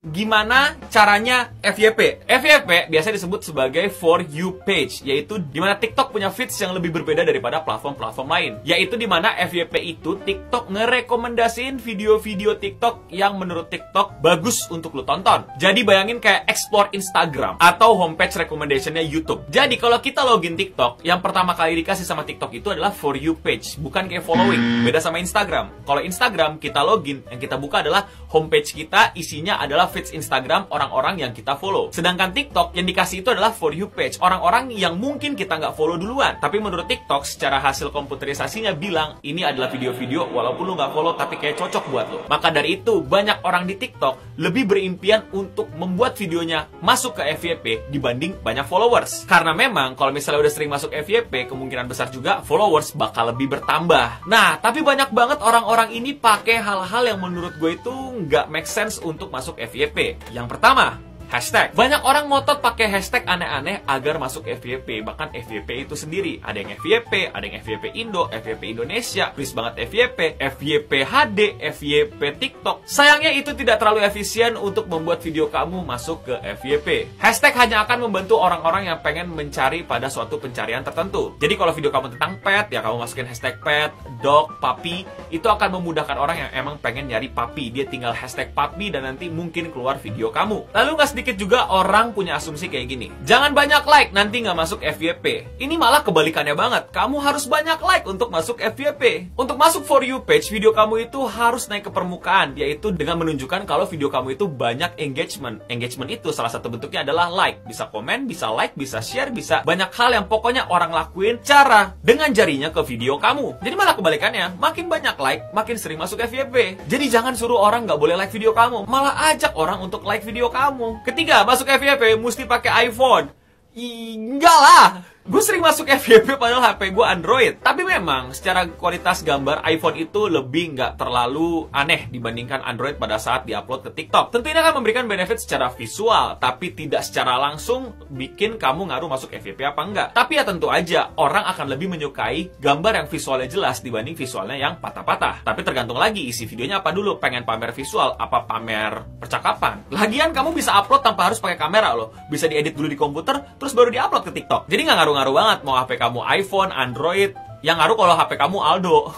Gimana caranya FYP? FYP biasa disebut sebagai For You Page, yaitu dimana TikTok punya feeds yang lebih berbeda daripada platform-platform lain. Yaitu dimana FYP itu TikTok ngerekomendasiin video-video TikTok yang menurut TikTok bagus untuk lu tonton. Jadi bayangin kayak explore Instagram atau homepage recommendation-nya YouTube. Jadi kalau kita login TikTok, yang pertama kali dikasih sama TikTok itu adalah For You Page, bukan kayak following. Beda sama Instagram. Kalau Instagram kita login, yang kita buka adalah homepage kita, isinya adalah feeds Instagram orang-orang yang kita follow. Sedangkan TikTok yang dikasih itu adalah For You Page, orang-orang yang mungkin kita nggak follow duluan. Tapi menurut TikTok, secara hasil komputerisasinya bilang, ini adalah video-video walaupun lu nggak follow tapi kayak cocok buat lo. Maka dari itu, banyak orang di TikTok lebih berimpian untuk membuat videonya masuk ke FYP dibanding banyak followers. Karena memang kalau misalnya udah sering masuk FYP, kemungkinan besar juga followers bakal lebih bertambah. Nah, tapi banyak banget orang-orang ini pakai hal-hal yang menurut gue itu nggak make sense untuk masuk FYP. Yang pertama, hashtag. Banyak orang ngotot pakai hashtag aneh-aneh agar masuk FYP. Bahkan FYP itu sendiri. Ada yang FYP, ada yang FYP Indo, FYP Indonesia, please banget FYP, FYP HD, FYP TikTok. Sayangnya itu tidak terlalu efisien untuk membuat video kamu masuk ke FYP. Hashtag hanya akan membantu orang-orang yang pengen mencari pada suatu pencarian tertentu. Jadi kalau video kamu tentang pet, ya kamu masukin hashtag pet, dog, puppy. Itu akan memudahkan orang yang emang pengen nyari puppy. Dia tinggal hashtag puppy dan nanti mungkin keluar video kamu. Lalu nggak sedikit juga orang punya asumsi kayak gini, jangan banyak like, nanti nggak masuk FYP. Ini malah kebalikannya banget. Kamu harus banyak like untuk masuk FYP. Untuk masuk For You Page, video kamu itu harus naik ke permukaan, yaitu dengan menunjukkan kalau video kamu itu banyak engagement. Engagement itu salah satu bentuknya adalah like. Bisa komen, bisa like, bisa share, bisa banyak hal yang pokoknya orang lakuin cara dengan jarinya ke video kamu. Jadi malah kebalikannya, makin banyak like, makin sering masuk FYP. Jadi jangan suruh orang nggak boleh like video kamu, malah ajak orang untuk like video kamu. Ketiga, masuk FYP mesti pakai iPhone. Enggak lah. Gue sering masuk FYP padahal HP gue Android. Tapi memang secara kualitas gambar iPhone itu lebih nggak terlalu aneh dibandingkan Android pada saat diupload ke TikTok. Tentu ini akan memberikan benefit secara visual, tapi tidak secara langsung bikin kamu ngaruh masuk FYP apa enggak. Tapi ya tentu aja orang akan lebih menyukai gambar yang visualnya jelas dibanding visualnya yang patah-patah. Tapi tergantung lagi isi videonya apa dulu. Pengen pamer visual apa pamer percakapan. Lagian kamu bisa upload tanpa harus pakai kamera loh. Bisa diedit dulu di komputer terus baru diupload ke TikTok. Jadi nggak ngaruh banget mau HP kamu iPhone, Android. Yang ngaruh kalau HP kamu Aldo.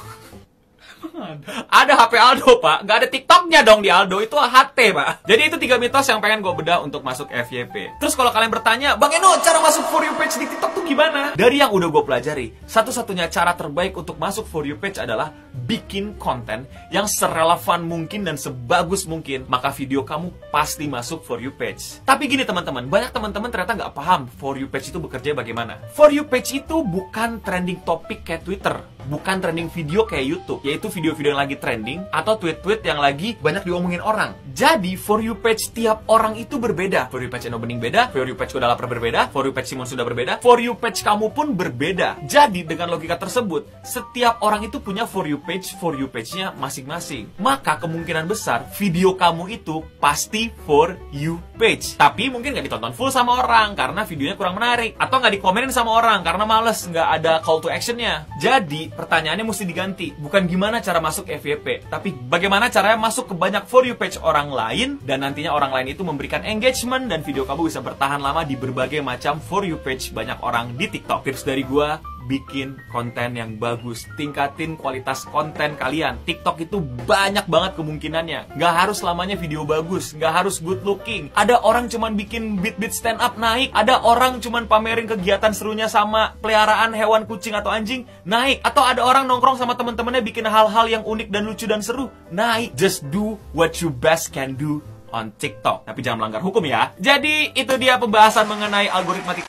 Ada HP Aldo, Pak. Nggak ada TikToknya dong di Aldo. Itu HT, Pak. Jadi itu 3 mitos yang pengen gue bedah untuk masuk FYP. Terus kalau kalian bertanya, Bang Eno, cara masuk For You Page di TikTok tuh gimana? Dari yang udah gue pelajari, satu-satunya cara terbaik untuk masuk For You Page adalah bikin konten yang serelevan mungkin dan sebagus mungkin. Maka video kamu pasti masuk For You Page. Tapi gini teman-teman, banyak teman-teman ternyata nggak paham For You Page itu bekerja bagaimana. For You Page itu bukan trending topik kayak Twitter. Bukan trending video kayak YouTube, yaitu video-video yang lagi trending atau tweet-tweet yang lagi banyak diomongin orang. Jadi For You Page tiap orang itu berbeda. For You Page Eno Bening beda, For You Page Kuda Lapar berbeda, For You Page Simon sudah berbeda, For You Page kamu pun berbeda. Jadi dengan logika tersebut, setiap orang itu punya For You Page-nya masing-masing. Maka kemungkinan besar video kamu itu pasti For You Page. Tapi mungkin nggak ditonton full sama orang karena videonya kurang menarik, atau nggak dikomenin sama orang karena males, nggak ada call to action-nya. Jadi pertanyaannya mesti diganti. Bukan gimana cara masuk FYP, tapi bagaimana caranya masuk ke banyak For You Page orang lain, dan nantinya orang lain itu memberikan engagement, dan video kamu bisa bertahan lama di berbagai macam For You Page banyak orang di TikTok. Tips dari gua, bikin konten yang bagus, tingkatin kualitas konten kalian. TikTok itu banyak banget kemungkinannya. Nggak harus selamanya video bagus, nggak harus good looking. Ada orang cuman bikin beat-beat stand up naik, ada orang cuman pamerin kegiatan serunya sama peliharaan hewan kucing atau anjing naik, atau ada orang nongkrong sama temen-temennya bikin hal-hal yang unik dan lucu dan seru naik. Just do what you best can do on TikTok. Tapi jangan melanggar hukum ya. Jadi itu dia pembahasan mengenai algoritma TikTok.